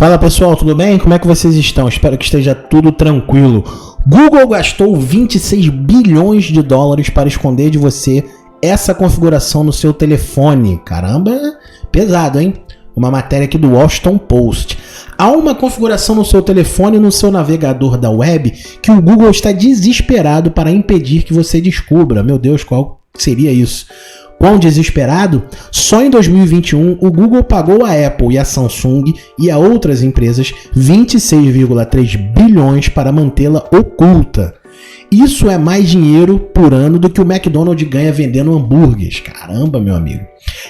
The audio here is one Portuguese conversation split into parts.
Fala pessoal, tudo bem? Como é que vocês estão? Espero que esteja tudo tranquilo. Google gastou 26 bilhões de dólares para esconder de você essa configuração no seu telefone. Caramba, pesado, hein? Uma matéria aqui do Washington Post. Há uma configuração no seu telefone e no seu navegador da web que o Google está desesperado para impedir que você descubra. Meu Deus, qual seria isso? Quão desesperado? Só em 2021 o Google pagou a Apple e a Samsung e a outras empresas 26,3 bilhões para mantê-la oculta. Isso é mais dinheiro por ano do que o McDonald's ganha vendendo hambúrgueres. Caramba, meu amigo.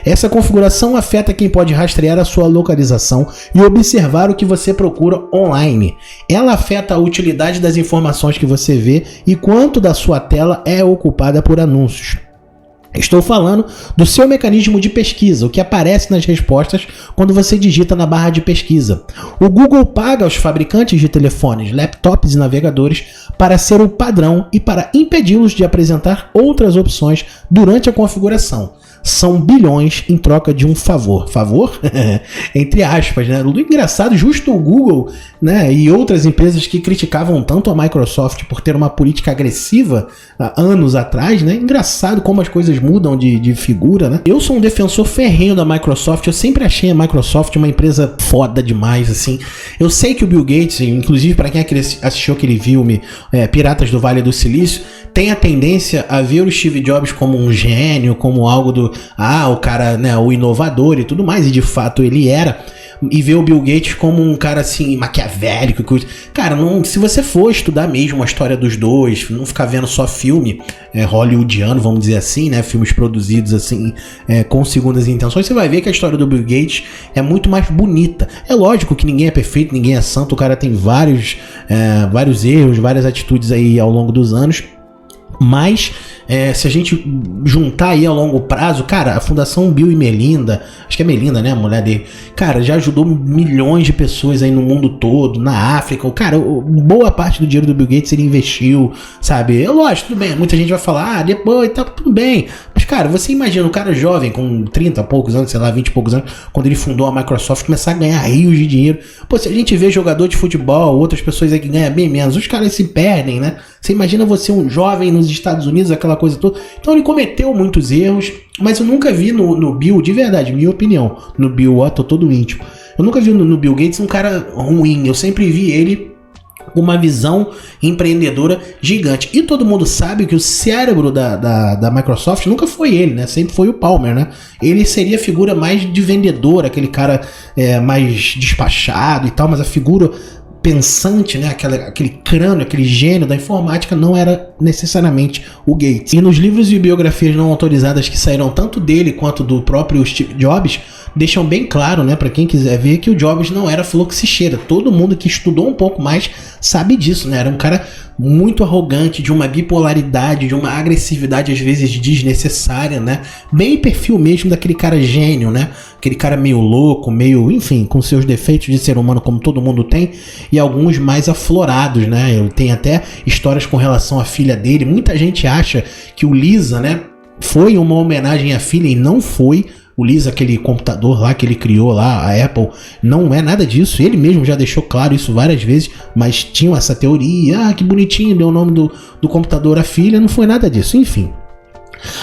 Essa configuração afeta quem pode rastrear a sua localização e observar o que você procura online. Ela afeta a utilidade das informações que você vê e quanto da sua tela é ocupada por anúncios. Estou falando do seu mecanismo de pesquisa, o que aparece nas respostas quando você digita na barra de pesquisa. O Google paga aos fabricantes de telefones, laptops e navegadores para ser o padrão e para impedi-los de apresentar outras opções durante a configuração. São bilhões em troca de um favor. Favor? Entre aspas, né? O engraçado, justo o Google, né, e outras empresas que criticavam tanto a Microsoft por ter uma política agressiva há anos atrás, né? Engraçado como as coisas mudam de figura, né? Eu sou um defensor ferrenho da Microsoft, eu sempre achei a Microsoft uma empresa foda demais, assim. Eu sei que o Bill Gates, inclusive para quem assistiu aquele filme Piratas do Vale do Silício, tem a tendência a ver o Steve Jobs como um gênio, como algo do o cara, né, o inovador e tudo mais, e de fato ele era, e ver o Bill Gates como um cara assim, maquiavélico. Cara, se você for estudar mesmo a história dos dois, não ficar vendo só filme hollywoodiano, vamos dizer assim, né, filmes produzidos assim, com segundas intenções, você vai ver que a história do Bill Gates é muito mais bonita. É lógico que ninguém é perfeito, ninguém é santo, o cara tem vários erros, várias atitudes aí ao longo dos anos. Mas, se a gente juntar aí a longo prazo, cara, a Fundação Bill e Melinda, acho que é Melinda, né, a mulher dele, cara, já ajudou milhões de pessoas aí no mundo todo, na África. Cara, boa parte do dinheiro do Bill Gates ele investiu, sabe? Lógico, tudo bem, muita gente vai falar, depois tá tudo bem. Mas, cara, você imagina um cara jovem, com 30 e poucos anos, sei lá, 20 e poucos anos, quando ele fundou a Microsoft, começar a ganhar rios de dinheiro. Pô, se a gente vê jogador de futebol, outras pessoas aí que ganham bem menos, os caras se perdem, né? Você imagina você um jovem nos Estados Unidos, aquela coisa toda. Então ele cometeu muitos erros, mas eu nunca vi no Bill, de verdade, minha opinião, no Bill, tô todo íntimo. Eu nunca vi no Bill Gates um cara ruim, eu sempre vi ele com uma visão empreendedora gigante. E todo mundo sabe que o cérebro da Microsoft nunca foi ele, né? Sempre foi o Palmer, né? Ele seria a figura mais de vendedor, aquele cara mais despachado e tal, mas a figura pensante, né, aquele crânio, aquele gênio da informática não era necessariamente o Gates. E nos livros e biografias não autorizadas que saíram tanto dele quanto do próprio Steve Jobs, deixam bem claro, né, para quem quiser ver, que o Jobs não era fluxicheira. Todo mundo que estudou um pouco mais sabe disso, né? Era um cara muito arrogante, de uma bipolaridade, de uma agressividade às vezes desnecessária, né? Bem perfil mesmo daquele cara gênio, né? Aquele cara meio louco, meio, enfim, com seus defeitos de ser humano como todo mundo tem, e alguns mais aflorados, né? Ele tem até histórias com relação à filha dele. Muita gente acha que o Lisa, né, foi uma homenagem à filha, e não foi. O Lisa, aquele computador lá que ele criou lá, a Apple, não é nada disso. Ele mesmo já deixou claro isso várias vezes, mas tinham essa teoria, que bonitinho, deu o nome do computador à filha, não foi nada disso, enfim.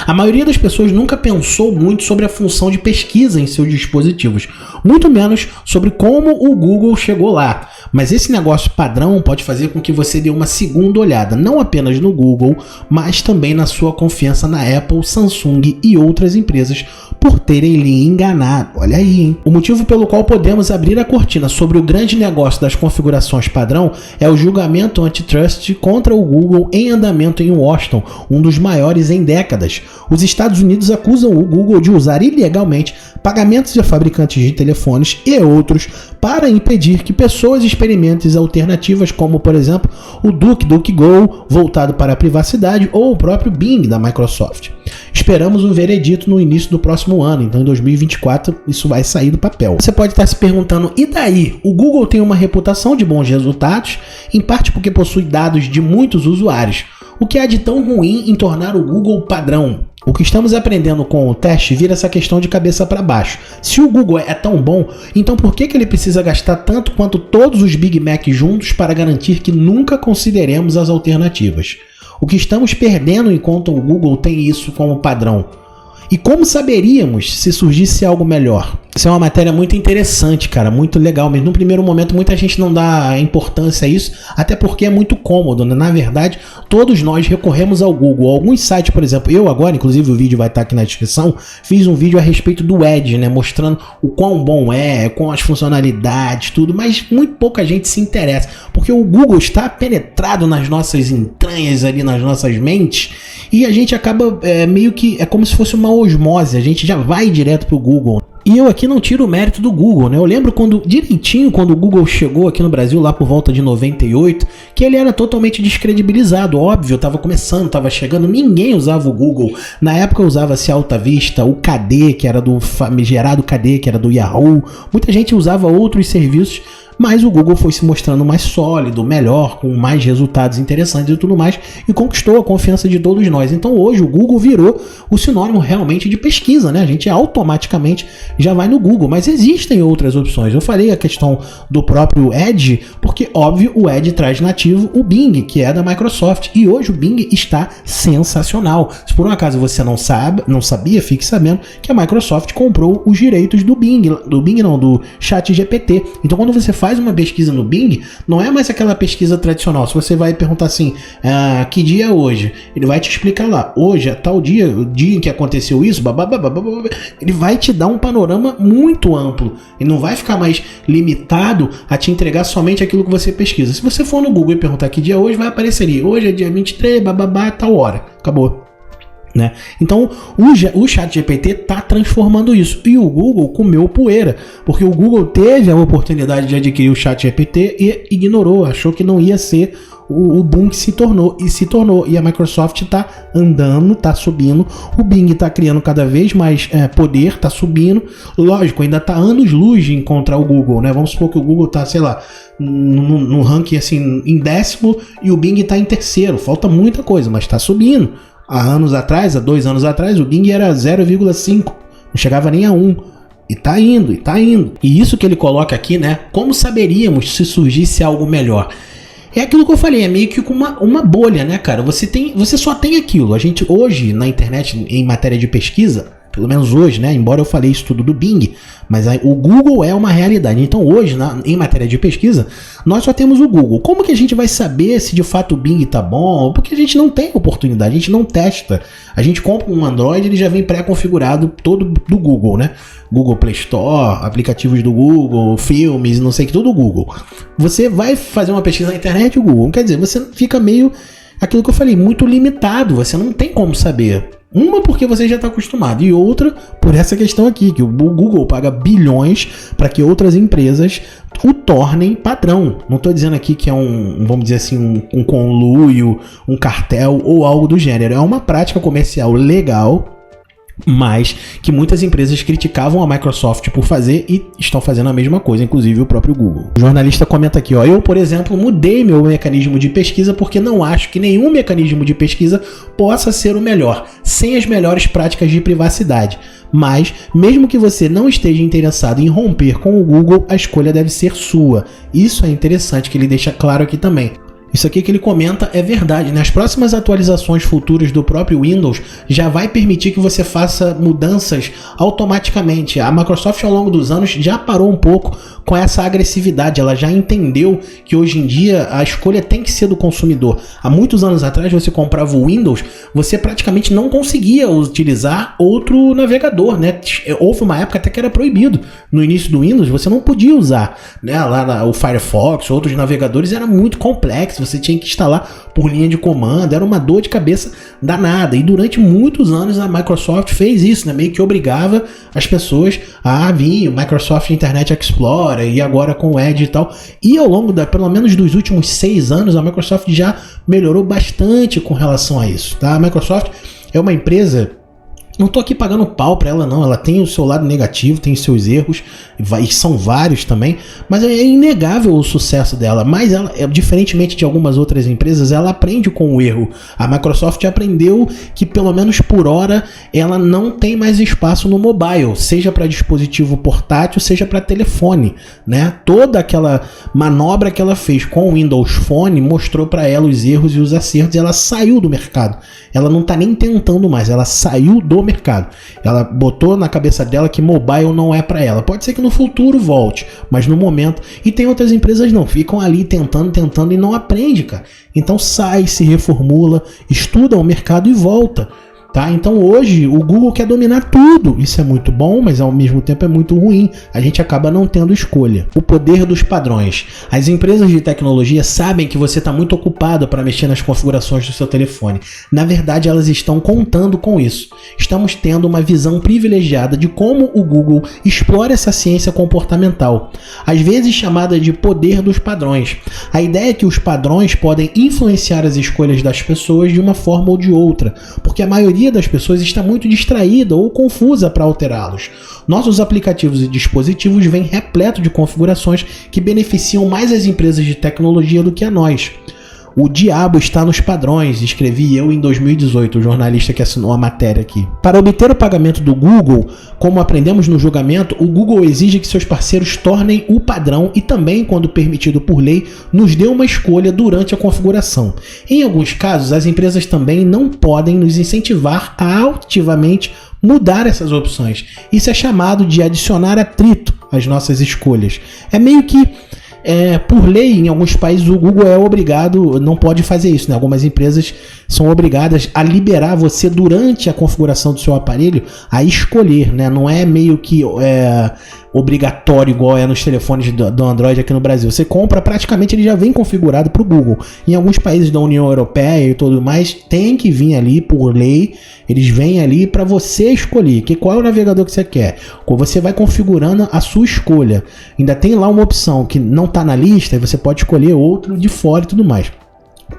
A maioria das pessoas nunca pensou muito sobre a função de pesquisa em seus dispositivos, muito menos sobre como o Google chegou lá. Mas esse negócio padrão pode fazer com que você dê uma segunda olhada, não apenas no Google, mas também na sua confiança na Apple, Samsung e outras empresas por terem lhe enganado. Olha aí, hein? O motivo pelo qual podemos abrir a cortina sobre o grande negócio das configurações padrão é o julgamento antitrust contra o Google em andamento em Washington, um dos maiores em décadas. Os Estados Unidos acusam o Google de usar ilegalmente pagamentos de fabricantes de telefones e outros para impedir que pessoas experimentem alternativas como, por exemplo, o DuckDuckGo, voltado para a privacidade, ou o próprio Bing da Microsoft. Esperamos um veredito no início do próximo ano, então em 2024 isso vai sair do papel. Você pode estar se perguntando, e daí? O Google tem uma reputação de bons resultados, em parte porque possui dados de muitos usuários. O que há de tão ruim em tornar o Google padrão? O que estamos aprendendo com o teste vira essa questão de cabeça para baixo. Se o Google é tão bom, então por que ele precisa gastar tanto quanto todos os Big Mac juntos para garantir que nunca consideremos as alternativas? O que estamos perdendo enquanto o Google tem isso como padrão? E como saberíamos se surgisse algo melhor? Isso é uma matéria muito interessante, cara, muito legal, mas no primeiro momento muita gente não dá importância a isso, até porque é muito cômodo, né? Na verdade, todos nós recorremos ao Google. Alguns sites, por exemplo, eu agora, inclusive o vídeo vai estar aqui na descrição, fiz um vídeo a respeito do Edge, né? Mostrando o quão bom é, com as funcionalidades, tudo, mas muito pouca gente se interessa, porque o Google está penetrado nas nossas entranhas ali, nas nossas mentes, e a gente acaba meio que, é como se fosse uma osmose, a gente já vai direto pro Google. E eu aqui não tiro o mérito do Google, né? Eu lembro direitinho quando o Google chegou aqui no Brasil, lá por volta de 98, que ele era totalmente descredibilizado, óbvio, estava começando, estava chegando, ninguém usava o Google. Na época usava-se Alta Vista, o KD, que era do famigerado KD, que era do Yahoo, muita gente usava outros serviços, mas o Google foi se mostrando mais sólido, melhor, com mais resultados interessantes e tudo mais, e conquistou a confiança de todos nós. Então hoje o Google virou o sinônimo realmente de pesquisa, né? A gente automaticamente já vai no Google, mas existem outras opções. Eu falei a questão do próprio Edge, porque óbvio o Edge traz nativo o Bing, que é da Microsoft, e hoje o Bing está sensacional. Se por um acaso você não sabia, fique sabendo que a Microsoft comprou os direitos do ChatGPT. Então quando você faz uma pesquisa no Bing, não é mais aquela pesquisa tradicional. Se você vai perguntar assim, que dia é hoje? Ele vai te explicar lá, hoje é tal dia, o dia em que aconteceu isso, ele vai te dar um panorama muito amplo e não vai ficar mais limitado a te entregar somente aquilo que você pesquisa. Se você for no Google e perguntar que dia é hoje, vai aparecer ali, hoje é dia 23, tal hora, acabou. Né? Então o ChatGPT está transformando isso, e o Google comeu poeira, porque o Google teve a oportunidade de adquirir o ChatGPT e ignorou, achou que não ia ser o boom que se tornou, e a Microsoft está andando, está subindo, o Bing está criando cada vez mais poder, está subindo, lógico, ainda está anos-luz de encontrar o Google, né? Vamos supor que o Google está, sei lá, no ranking assim, em 10º e o Bing está em 3º, falta muita coisa, mas está subindo. Há 2 anos atrás, o Bing era 0,5, não chegava nem a 1. E tá indo, e tá indo. E isso que ele coloca aqui, né? Como saberíamos se surgisse algo melhor? É aquilo que eu falei, é meio que uma bolha, né, cara? Você só tem aquilo. A gente hoje, na internet, em matéria de pesquisa, pelo menos hoje, né? Embora eu falei isso tudo do Bing, mas o Google é uma realidade. Então hoje, em matéria de pesquisa, nós só temos o Google. Como que a gente vai saber se de fato o Bing tá bom? Porque a gente não tem oportunidade, a gente não testa. A gente compra um Android, ele já vem pré-configurado todo do Google, né? Google Play Store, aplicativos do Google, filmes, não sei o que, tudo do Google. Você vai fazer uma pesquisa na internet, o Google. Quer dizer, você fica meio, aquilo que eu falei, muito limitado. Você não tem como saber. Uma porque você já está acostumado, e outra por essa questão aqui, que o Google paga bilhões para que outras empresas o tornem padrão. Não estou dizendo aqui que é vamos dizer assim, um conluio, um cartel ou algo do gênero. É uma prática comercial legal, mas que muitas empresas criticavam a Microsoft por fazer e estão fazendo a mesma coisa, inclusive o próprio Google. O jornalista comenta aqui, eu, por exemplo, mudei meu mecanismo de pesquisa porque não acho que nenhum mecanismo de pesquisa possa ser o melhor, sem as melhores práticas de privacidade. Mas, mesmo que você não esteja interessado em romper com o Google, a escolha deve ser sua. Isso é interessante que ele deixa claro aqui também. Isso aqui que ele comenta é verdade, né? As próximas atualizações futuras do próprio Windows já vai permitir que você faça mudanças automaticamente. A Microsoft ao longo dos anos já parou um pouco com essa agressividade, ela já entendeu que hoje em dia a escolha tem que ser do consumidor. Há muitos anos atrás você comprava o Windows, você praticamente não conseguia utilizar outro navegador, né? Houve uma época até que era proibido. No início do Windows você não podia usar, né? Lá o Firefox, outros navegadores, era muito complexo. Você tinha que instalar por linha de comando, era uma dor de cabeça danada. E durante muitos anos a Microsoft fez isso, né? Meio que obrigava as pessoas a vir o Microsoft Internet Explorer e agora com o Edge e tal. E ao longo pelo menos dos últimos 6 anos, a Microsoft já melhorou bastante com relação a isso, tá? A Microsoft é uma empresa Não tô aqui pagando pau pra ela, não. Ela tem o seu lado negativo, tem os seus erros, e são vários também, mas é inegável o sucesso dela. Mas ela, diferentemente de algumas outras empresas, ela aprende com o erro. A Microsoft aprendeu que, pelo menos por hora, ela não tem mais espaço no mobile, seja para dispositivo portátil, seja para telefone, né? Toda aquela manobra que ela fez com o Windows Phone mostrou para ela os erros e os acertos, e ela saiu do mercado. Ela não tá nem tentando mais, ela saiu do mercado. Ela botou na cabeça dela que mobile não é para ela. Pode ser que no futuro volte, mas no momento... E tem outras empresas não, ficam ali tentando e não aprende, cara. Então sai, se reformula, estuda o mercado e volta. Tá? Então hoje o Google quer dominar tudo. Isso é muito bom, mas ao mesmo tempo é muito ruim. A gente acaba não tendo escolha. O poder dos padrões. As empresas de tecnologia sabem que você está muito ocupado para mexer nas configurações do seu telefone. Na verdade, elas estão contando com isso. Estamos tendo uma visão privilegiada de como o Google explora essa ciência comportamental, às vezes chamada de poder dos padrões. A ideia é que os padrões podem influenciar as escolhas das pessoas de uma forma ou de outra, porque a maioria das pessoas está muito distraída ou confusa para alterá-los. Nossos aplicativos e dispositivos vêm repleto de configurações que beneficiam mais as empresas de tecnologia do que a nós. O diabo está nos padrões, escrevi eu em 2018, o jornalista que assinou a matéria aqui. Para obter o pagamento do Google, como aprendemos no julgamento, o Google exige que seus parceiros tornem o padrão e também, quando permitido por lei, nos dê uma escolha durante a configuração. Em alguns casos, as empresas também não podem nos incentivar a ativamente mudar essas opções. Isso é chamado de adicionar atrito às nossas escolhas. É meio que... por lei, em alguns países, o Google é obrigado, não pode fazer isso, né? Algumas empresas são obrigadas a liberar você durante a configuração do seu aparelho a escolher, né? Não é meio que obrigatório igual é nos telefones do Android aqui no Brasil. Você compra, praticamente ele já vem configurado para o Google. Em alguns países da União Europeia e tudo mais, tem que vir ali por lei, eles vêm ali para você escolher qual é o navegador que você quer. Você vai configurando a sua escolha. Ainda tem lá uma opção que não está na lista e você pode escolher outro de fora e tudo mais.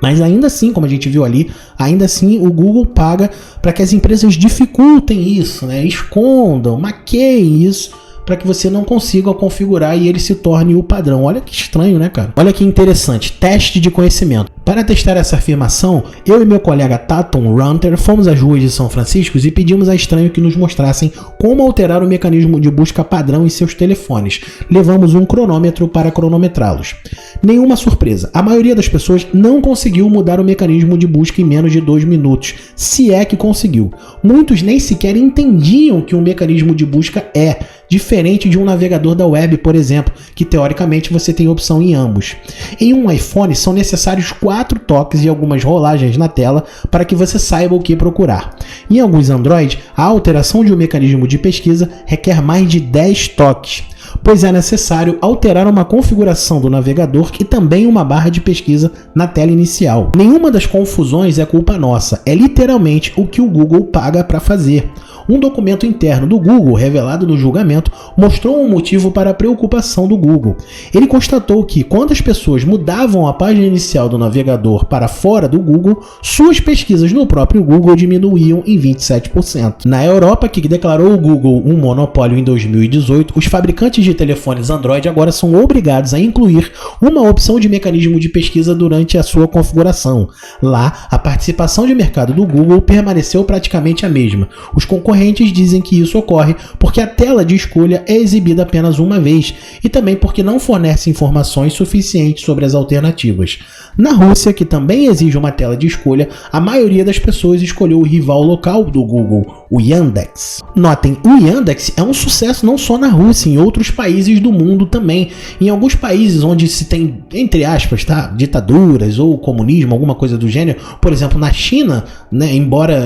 Mas ainda assim, como a gente viu ali, ainda assim o Google paga para que as empresas dificultem isso, né? Escondam, maqueiem isso, para que você não consiga configurar e ele se torne o padrão. Olha que estranho, né, cara? Olha que interessante, teste de conhecimento. Para testar essa afirmação, eu e meu colega Tatum Runter fomos às ruas de São Francisco e pedimos a Estranho que nos mostrassem como alterar o mecanismo de busca padrão em seus telefones. Levamos um cronômetro para cronometrá-los. Nenhuma surpresa, a maioria das pessoas não conseguiu mudar o mecanismo de busca em menos de 2 minutos, se é que conseguiu. Muitos nem sequer entendiam que um mecanismo de busca é diferente de um navegador da web, por exemplo, que teoricamente você tem opção em ambos. Em um iPhone são necessários 4 toques e algumas rolagens na tela para que você saiba o que procurar. Em alguns Android, a alteração de um mecanismo de pesquisa requer mais de 10 toques, pois é necessário alterar uma configuração do navegador e também uma barra de pesquisa na tela inicial. Nenhuma das confusões é culpa nossa, é literalmente o que o Google paga para fazer. Um documento interno do Google, revelado no julgamento, mostrou um motivo para a preocupação do Google. Ele constatou que, quando as pessoas mudavam a página inicial do navegador para fora do Google, suas pesquisas no próprio Google diminuíam em 27%. Na Europa, que declarou o Google um monopólio em 2018, os fabricantes de telefones Android agora são obrigados a incluir uma opção de mecanismo de pesquisa durante a sua configuração. Lá, a participação de mercado do Google permaneceu praticamente a mesma. Os concorrentes dizem que isso ocorre porque a tela de escolha é exibida apenas uma vez e também porque não fornece informações suficientes sobre as alternativas. Na Rússia, que também exige uma tela de escolha, a maioria das pessoas escolheu o rival local do Google, o Yandex. Notem, o Yandex é um sucesso não só na Rússia, em outros países do mundo também. Em alguns países onde se tem, entre aspas, tá, ditaduras ou comunismo, alguma coisa do gênero, por exemplo, na China, né, embora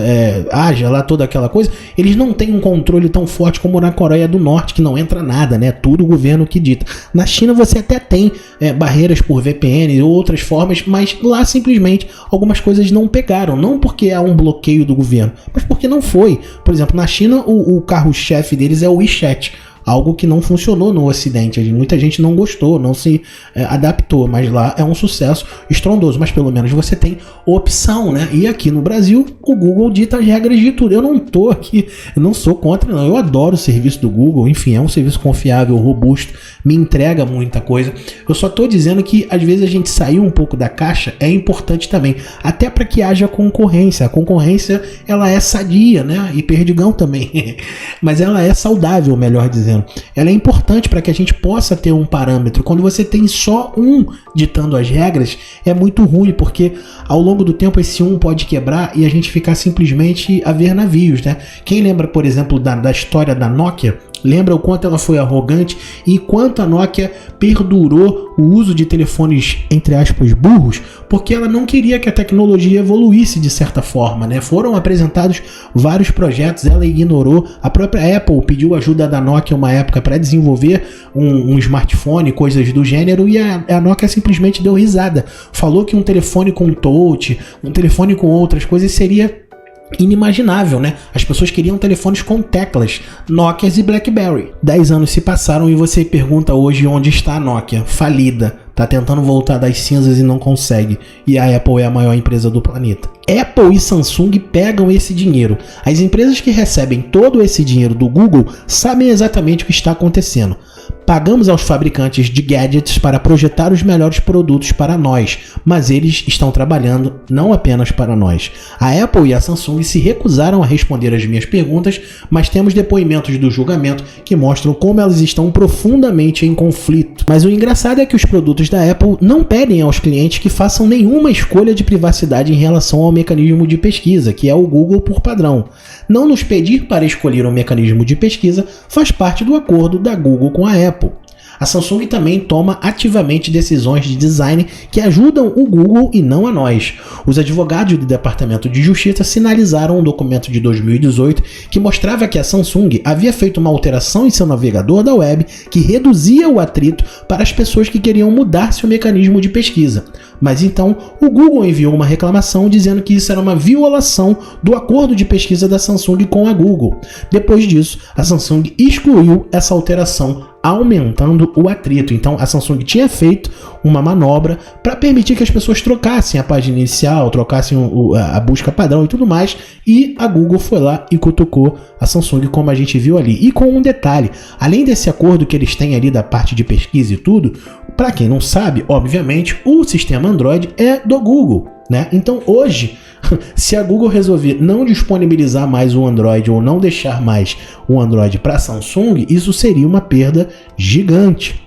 haja lá toda aquela coisa, eles não têm um controle tão forte como na Coreia do Norte, que não entra nada, né? Tudo o governo que dita. Na China você até tem barreiras por VPN ou outras formas, mas lá simplesmente algumas coisas não pegaram, não porque há um bloqueio do governo, mas porque não foi. Por exemplo, na China o carro-chefe deles é o WeChat. algo que não funcionou no Ocidente. Muita gente não gostou, não se adaptou, mas lá é um sucesso estrondoso. Mas pelo menos você tem opção, né? E aqui no Brasil, o Google dita as regras de tudo. Eu não tô aqui, eu não sou contra, não. Eu adoro o serviço do Google, enfim, é um serviço confiável, robusto, me entrega muita coisa. Eu só tô dizendo que às vezes a gente sair um pouco da caixa é importante também, até para que haja concorrência. A concorrência, ela é sadia, né? E perdigão também. Mas ela é saudável, melhor dizendo. Ela é importante para que a gente possa ter um parâmetro. Quando você tem só um ditando as regras, é muito ruim, porque ao longo do tempo esse um pode quebrar e a gente ficar simplesmente a ver navios, né? Quem lembra, por exemplo, da história da Nokia? Lembra o quanto ela foi arrogante e quanto a Nokia perdurou o uso de telefones, entre aspas, burros, porque ela não queria que a tecnologia evoluísse de certa forma, né? Foram apresentados vários projetos, ela ignorou. A própria Apple pediu ajuda da Nokia uma época para desenvolver um smartphone, coisas do gênero, e a Nokia simplesmente deu risada. Falou que um telefone com touch, um telefone com outras coisas seria inimaginável, né? As pessoas queriam telefones com teclas, Nokias e BlackBerry. 10 anos se passaram e você pergunta hoje onde está a Nokia, falida, tá tentando voltar das cinzas e não consegue. E a Apple é a maior empresa do planeta. Apple e Samsung pegam esse dinheiro. As empresas que recebem todo esse dinheiro do Google sabem exatamente o que está acontecendo. Pagamos aos fabricantes de gadgets para projetar os melhores produtos para nós, mas eles estão trabalhando não apenas para nós. A Apple e a Samsung se recusaram a responder às minhas perguntas, mas temos depoimentos do julgamento que mostram como elas estão profundamente em conflito. Mas o engraçado é que os produtos da Apple não pedem aos clientes que façam nenhuma escolha de privacidade em relação ao mecanismo de pesquisa, que é o Google por padrão. Não nos pedir para escolher um mecanismo de pesquisa faz parte do acordo da Google com a Apple. A Samsung também toma ativamente decisões de design que ajudam o Google e não a nós. Os advogados do Departamento de Justiça sinalizaram um documento de 2018 que mostrava que a Samsung havia feito uma alteração em seu navegador da web que reduzia o atrito para as pessoas que queriam mudar seu mecanismo de pesquisa. Mas então o Google enviou uma reclamação dizendo que isso era uma violação do acordo de pesquisa da Samsung com a Google. Depois disso, a Samsung excluiu essa alteração, aumentando o atrito. Então a Samsung tinha feito uma manobra para permitir que as pessoas trocassem a página inicial, trocassem a busca padrão e tudo mais, e a Google foi lá e cutucou a Samsung, como a gente viu ali. E com um detalhe, além desse acordo que eles têm ali da parte de pesquisa e tudo, para quem não sabe, obviamente, o sistema Android é do Google, né? Então hoje, se a Google resolver não disponibilizar mais o Android ou não deixar mais o Android para a Samsung, isso seria uma perda gigante.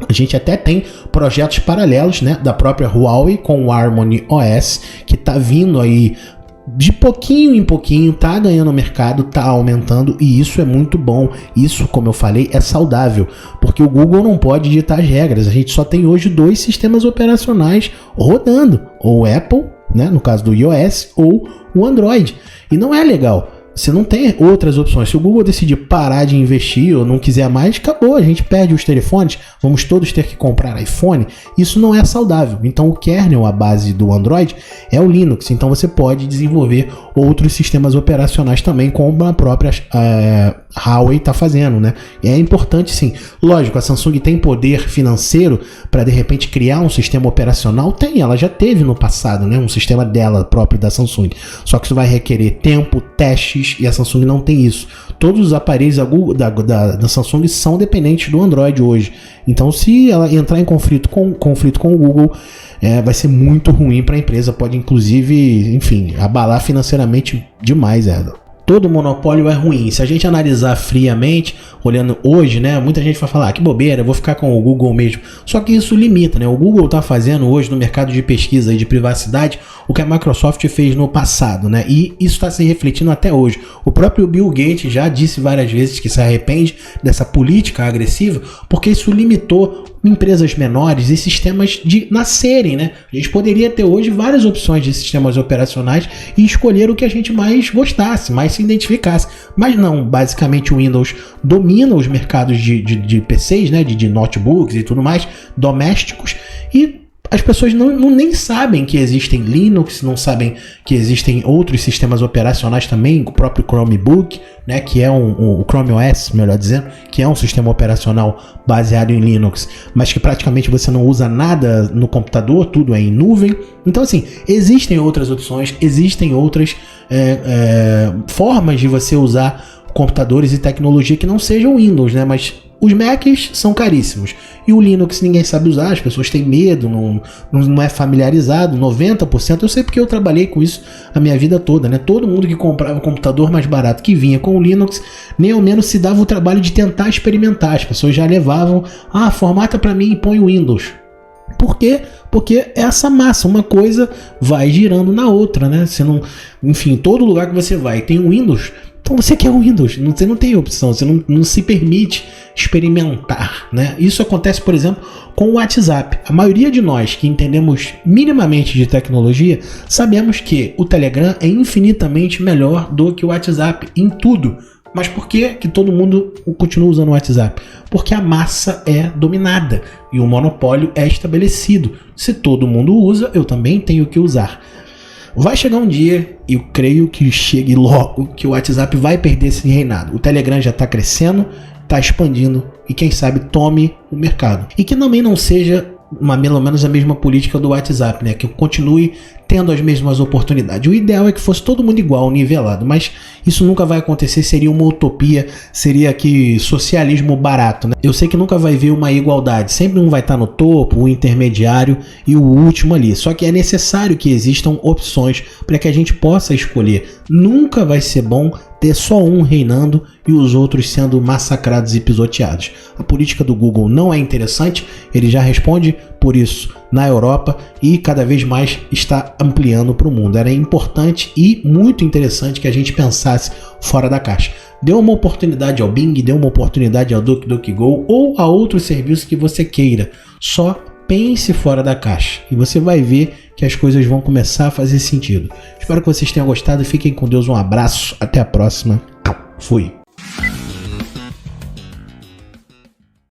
A gente até tem projetos paralelos, né, da própria Huawei com o Harmony OS, que está vindo aí de pouquinho em pouquinho, tá ganhando mercado, tá aumentando, e isso é muito bom. Isso, como eu falei, é saudável, porque o Google não pode ditar as regras. A gente só tem hoje 2 sistemas operacionais rodando, ou o Apple, né, no caso do iOS, ou o Android, e não é legal. Você não tem outras opções. Se o Google decidir parar de investir ou não quiser mais, acabou, a gente perde os telefones, vamos todos ter que comprar iPhone. Isso não é saudável. Então o kernel, a base do Android, é o Linux. Então você pode desenvolver outros sistemas operacionais também, como a própria Huawei está fazendo, né? E é importante, sim. Lógico, a Samsung tem poder financeiro para de repente criar um sistema operacional? Tem, ela já teve no passado, né? Um sistema dela próprio da Samsung. Só que isso vai requerer tempo, testes, e a Samsung não tem isso. Todos os aparelhos da Samsung são dependentes do Android hoje. Então, se ela entrar em conflito com o Google, vai ser muito ruim para a empresa. Pode, inclusive, enfim, abalar financeiramente demais ela. Todo monopólio é ruim. Se a gente analisar friamente, olhando hoje, né, muita gente vai falar, que bobeira, eu vou ficar com o Google mesmo. Só que isso limita, né? O Google está fazendo hoje no mercado de pesquisa e de privacidade o que a Microsoft fez no passado, né? E isso está se refletindo até hoje. O próprio Bill Gates já disse várias vezes que se arrepende dessa política agressiva, porque isso limitou empresas menores e sistemas de nascerem, né? A gente poderia ter hoje várias opções de sistemas operacionais e escolher o que a gente mais gostasse, mais se identificasse. Mas não, basicamente o Windows domina os mercados de PCs, né? De notebooks e tudo mais, domésticos, e as pessoas nem sabem que existem Linux, não sabem que existem outros sistemas operacionais também, o próprio Chromebook, né, que é o Chrome OS, melhor dizendo, que é um sistema operacional baseado em Linux, mas que praticamente você não usa nada no computador, tudo é em nuvem. Então, assim, existem outras opções, existem outras formas de você usar computadores e tecnologia que não sejam Windows, né, mas os Macs são caríssimos. E o Linux ninguém sabe usar, as pessoas têm medo, não é familiarizado, 90%. Eu sei porque eu trabalhei com isso a minha vida toda, né? Todo mundo que comprava um computador mais barato que vinha com o Linux, nem ao menos se dava o trabalho de tentar experimentar. As pessoas já levavam, formata para mim e põe o Windows. Por quê? Porque essa massa, uma coisa vai girando na outra, né? Você não, enfim, todo lugar que você vai tem o Windows. Então você quer o Windows, você não tem opção, você não se permite experimentar, né? Isso acontece, por exemplo, com o WhatsApp. A maioria de nós que entendemos minimamente de tecnologia, sabemos que o Telegram é infinitamente melhor do que o WhatsApp em tudo. Mas por que todo mundo continua usando o WhatsApp? Porque a massa é dominada e o monopólio é estabelecido. Se todo mundo usa, eu também tenho que usar. Vai chegar um dia, e eu creio que chegue logo, que o WhatsApp vai perder esse reinado. O Telegram já está crescendo, está expandindo e quem sabe tome o mercado. E que também não seja pelo menos a mesma política do WhatsApp, né? Que continue tendo as mesmas oportunidades. O ideal é que fosse todo mundo igual, nivelado, mas isso nunca vai acontecer, seria uma utopia, seria que socialismo barato, né? Eu sei que nunca vai ver uma igualdade, sempre um vai estar no topo, o intermediário e o último ali, só que é necessário que existam opções para que a gente possa escolher. Nunca vai ser bom ter só um reinando e os outros sendo massacrados e pisoteados. A política do Google não é interessante, ele já responde por isso na Europa e cada vez mais está ampliando para o mundo. Era importante e muito interessante que a gente pensasse fora da caixa. Dê uma oportunidade ao Bing, dê uma oportunidade ao DuckDuckGo ou a outro serviço que você queira. Só pense fora da caixa e você vai ver que as coisas vão começar a fazer sentido. Espero que vocês tenham gostado. Fiquem com Deus. Um abraço. Até a próxima. Fui.